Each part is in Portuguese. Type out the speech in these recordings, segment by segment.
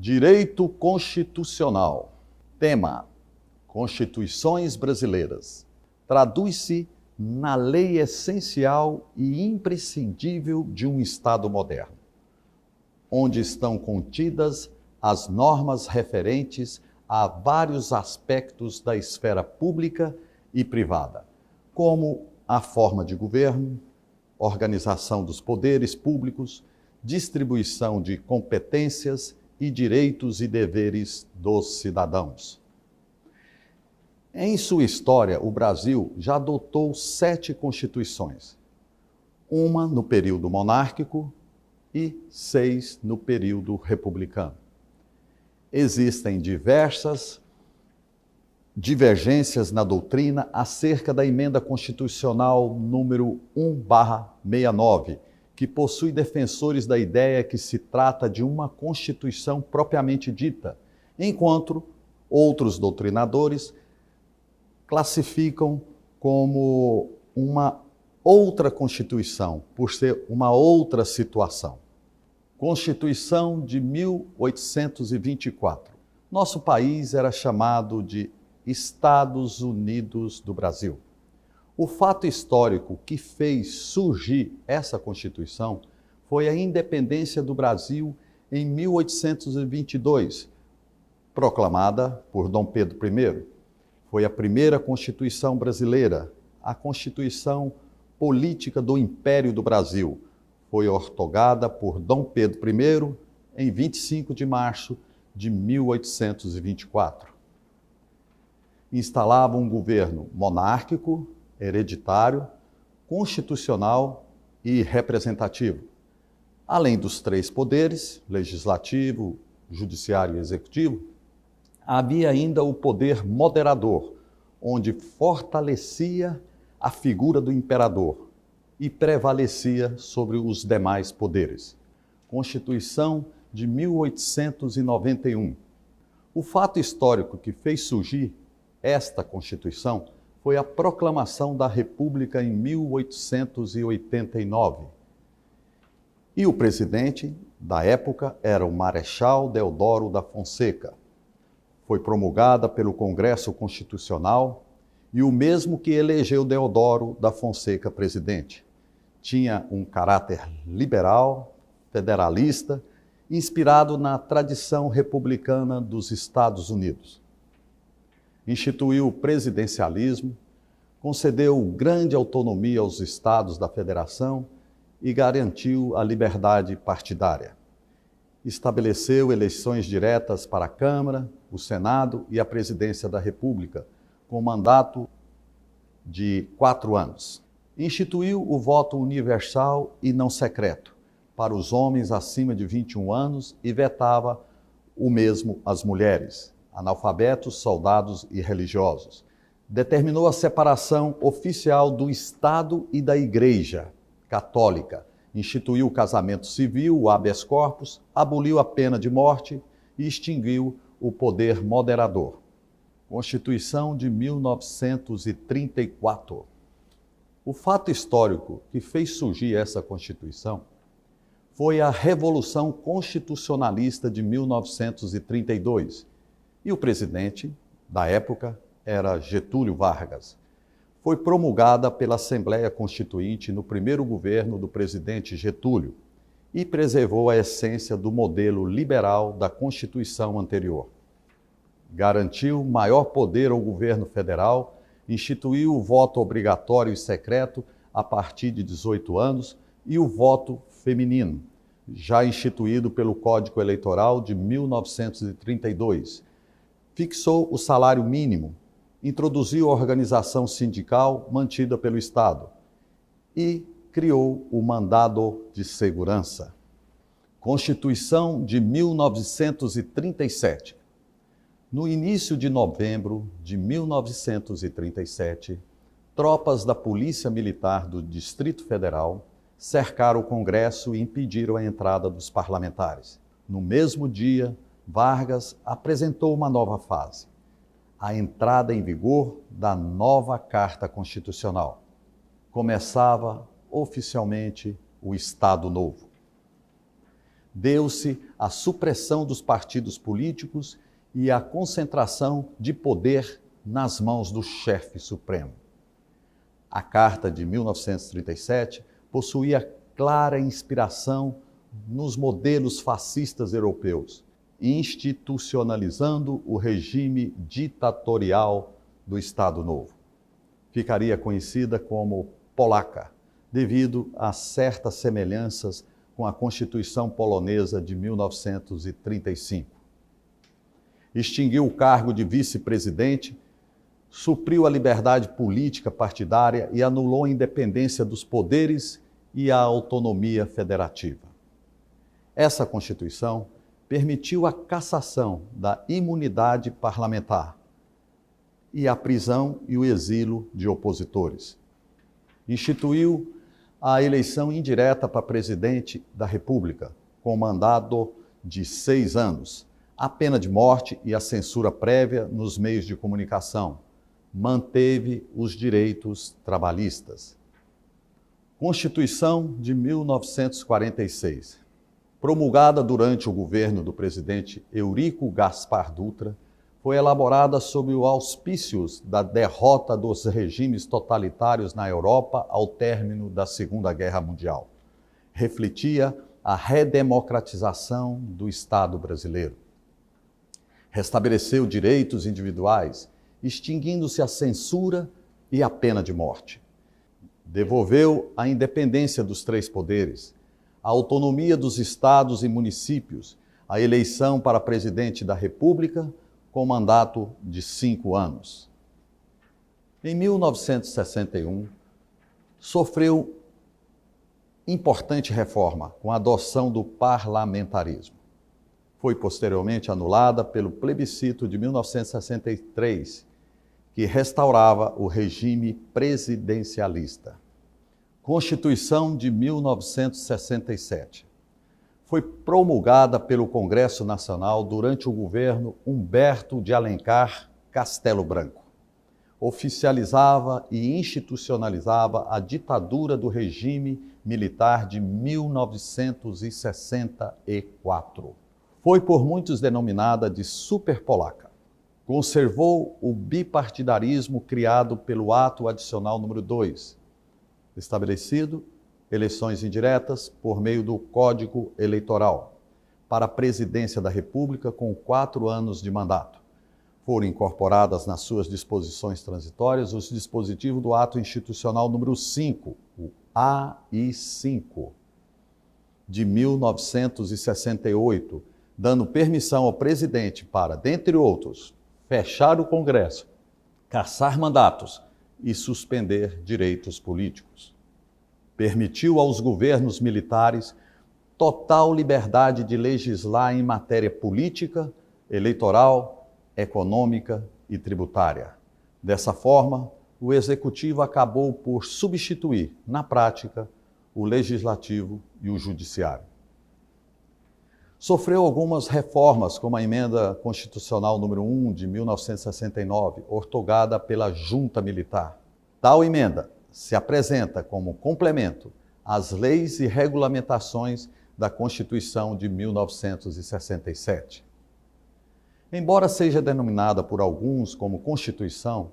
Direito Constitucional. Tema: Constituições brasileiras. Traduz-se na lei essencial e imprescindível de um Estado moderno, onde estão contidas as normas referentes a vários aspectos da esfera pública e privada, como a forma de governo, organização dos poderes públicos, distribuição de competências e direitos e deveres dos cidadãos. Em sua história, o Brasil já adotou 7 constituições, uma no período monárquico e 6 no período republicano. Existem divergências na doutrina acerca da emenda constitucional número 1/69, que possui defensores da ideia que se trata de uma Constituição propriamente dita, enquanto outros doutrinadores classificam como uma outra Constituição, por ser uma outra situação. Constituição de 1824. Nosso país era chamado de Estados Unidos do Brasil. O fato histórico que fez surgir essa Constituição foi a independência do Brasil em 1822, proclamada por Dom Pedro I. Foi a primeira Constituição brasileira, a Constituição Política do Império do Brasil. Foi ortogada por Dom Pedro I em 25 de março de 1824. Instalava um governo monárquico, hereditário, constitucional e representativo. Além dos 3 poderes, legislativo, judiciário e executivo, havia ainda o poder moderador, onde fortalecia a figura do imperador e prevalecia sobre os demais poderes. Constituição de 1891. O fato histórico que fez surgir esta Constituição foi a proclamação da República em 1889. E o presidente da época era o Marechal Deodoro da Fonseca. Foi promulgada pelo Congresso Constitucional e o mesmo que elegeu Deodoro da Fonseca presidente. Tinha um caráter liberal, federalista, inspirado na tradição republicana dos Estados Unidos. Instituiu o presidencialismo, concedeu grande autonomia aos estados da federação e garantiu a liberdade partidária. Estabeleceu eleições diretas para a Câmara, o Senado e a Presidência da República, com mandato de 4 anos. Instituiu o voto universal e não secreto para os homens acima de 21 anos e vetava o mesmo às mulheres, analfabetos, soldados e religiosos. Determinou a separação oficial do Estado e da Igreja Católica. Instituiu o casamento civil, o habeas corpus, aboliu a pena de morte e extinguiu o poder moderador. Constituição de 1934. O fato histórico que fez surgir essa Constituição foi a Revolução Constitucionalista de 1932. E o presidente da época era Getúlio Vargas. Foi promulgada pela Assembleia Constituinte no primeiro governo do presidente Getúlio e preservou a essência do modelo liberal da Constituição anterior. Garantiu maior poder ao governo federal, instituiu o voto obrigatório e secreto a partir de 18 anos e o voto feminino, já instituído pelo Código Eleitoral de 1932. Fixou o salário mínimo, introduziu a organização sindical mantida pelo Estado e criou o mandado de segurança. Constituição de 1937. No início de novembro de 1937, tropas da Polícia Militar do Distrito Federal cercaram o Congresso e impediram a entrada dos parlamentares. No mesmo dia, Vargas apresentou uma nova fase, a entrada em vigor da nova Carta Constitucional. Começava oficialmente o Estado Novo. Deu-se a supressão dos partidos políticos e a concentração de poder nas mãos do chefe supremo. A Carta de 1937 possuía clara inspiração nos modelos fascistas europeus, institucionalizando o regime ditatorial do Estado Novo. Ficaria conhecida como polaca, devido a certas semelhanças com a Constituição polonesa de 1935. Extinguiu o cargo de vice-presidente, supriu a liberdade política partidária e anulou a independência dos poderes e a autonomia federativa. Essa Constituição permitiu a cassação da imunidade parlamentar e a prisão e o exílio de opositores. Instituiu a eleição indireta para presidente da República, com mandato de 6 anos, a pena de morte e a censura prévia nos meios de comunicação. Manteve os direitos trabalhistas. Constituição de 1946. Promulgada durante o governo do presidente Eurico Gaspar Dutra, foi elaborada sob o auspícios da derrota dos regimes totalitários na Europa ao término da Segunda Guerra Mundial. Refletia a redemocratização do Estado brasileiro. Restabeleceu direitos individuais, extinguindo-se a censura e a pena de morte. Devolveu a independência dos 3 poderes, a autonomia dos estados e municípios, a eleição para presidente da República com mandato de 5 anos. Em 1961, sofreu importante reforma com a adoção do parlamentarismo. Foi posteriormente anulada pelo plebiscito de 1963, que restaurava o regime presidencialista. Constituição de 1967. Foi promulgada pelo Congresso Nacional durante o governo Humberto de Alencar Castelo Branco. Oficializava e institucionalizava a ditadura do regime militar de 1964. Foi por muitos denominada de superpolaca. Conservou o bipartidarismo criado pelo Ato Adicional número 2, estabelecido eleições indiretas por meio do Código Eleitoral para a presidência da República com 4 anos de mandato. Foram incorporadas nas suas disposições transitórias os dispositivos do Ato Institucional número 5, o AI-5, de 1968, dando permissão ao presidente para, dentre outros, fechar o Congresso, cassar mandatos e suspender direitos políticos. Permitiu aos governos militares total liberdade de legislar em matéria política, eleitoral, econômica e tributária. Dessa forma, o Executivo acabou por substituir, na prática, o Legislativo e o Judiciário. Sofreu algumas reformas, como a Emenda Constitucional número 1 de 1969, ortogada pela Junta Militar. Tal emenda se apresenta como complemento às leis e regulamentações da Constituição de 1967. Embora seja denominada por alguns como Constituição,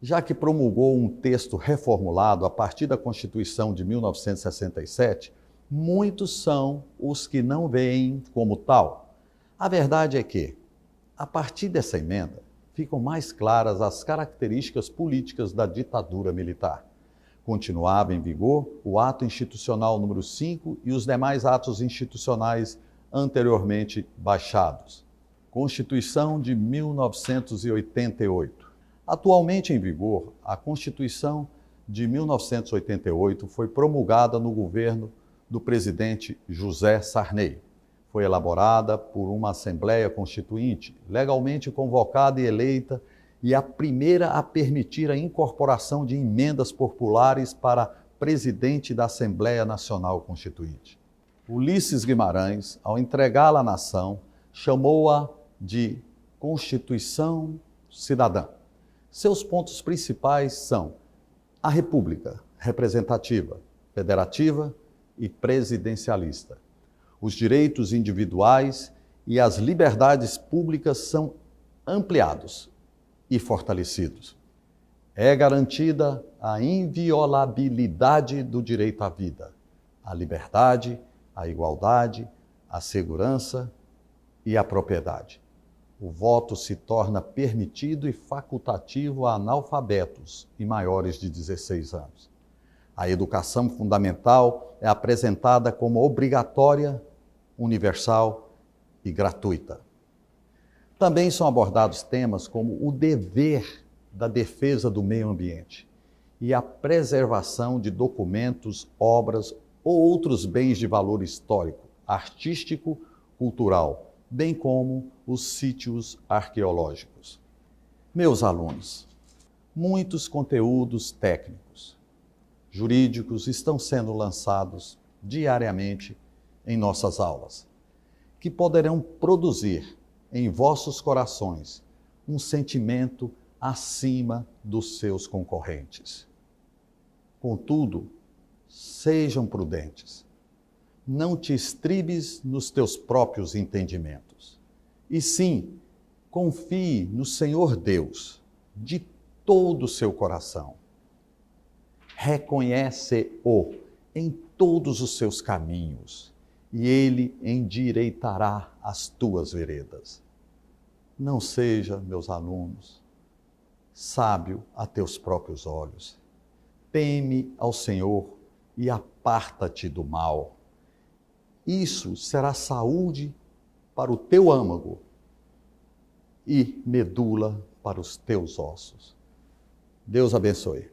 já que promulgou um texto reformulado a partir da Constituição de 1967, muitos são os que não veem como tal. A verdade é que, a partir dessa emenda, ficam mais claras as características políticas da ditadura militar. Continuava em vigor o Ato Institucional número 5 e os demais atos institucionais anteriormente baixados. Constituição de 1988. Atualmente em vigor, a Constituição de 1988 foi promulgada no governo do presidente José Sarney. Foi elaborada por uma Assembleia Constituinte, legalmente convocada e eleita, e a primeira a permitir a incorporação de emendas populares para presidente da Assembleia Nacional Constituinte. Ulisses Guimarães, ao entregá-la à nação, chamou-a de Constituição Cidadã. Seus pontos principais são a República representativa, federativa e presidencialista. Os direitos individuais e as liberdades públicas são ampliados e fortalecidos. É garantida a inviolabilidade do direito à vida, à liberdade, à igualdade, à segurança e à propriedade. O voto se torna permitido e facultativo a analfabetos e maiores de 16 anos. A educação fundamental é apresentada como obrigatória, universal e gratuita. Também são abordados temas como o dever da defesa do meio ambiente e a preservação de documentos, obras ou outros bens de valor histórico, artístico, cultural, bem como os sítios arqueológicos. Meus alunos, muitos conteúdos técnicos, jurídicos estão sendo lançados diariamente em nossas aulas, que poderão produzir em vossos corações um sentimento acima dos seus concorrentes. Contudo, sejam prudentes. Não te estribes nos teus próprios entendimentos. E sim, confie no Senhor Deus de todo o seu coração. Reconhece-o em todos os seus caminhos, e ele endireitará as tuas veredas. Não seja, meus alunos, sábio a teus próprios olhos. Teme ao Senhor e aparta-te do mal. Isso será saúde para o teu âmago e medula para os teus ossos. Deus abençoe.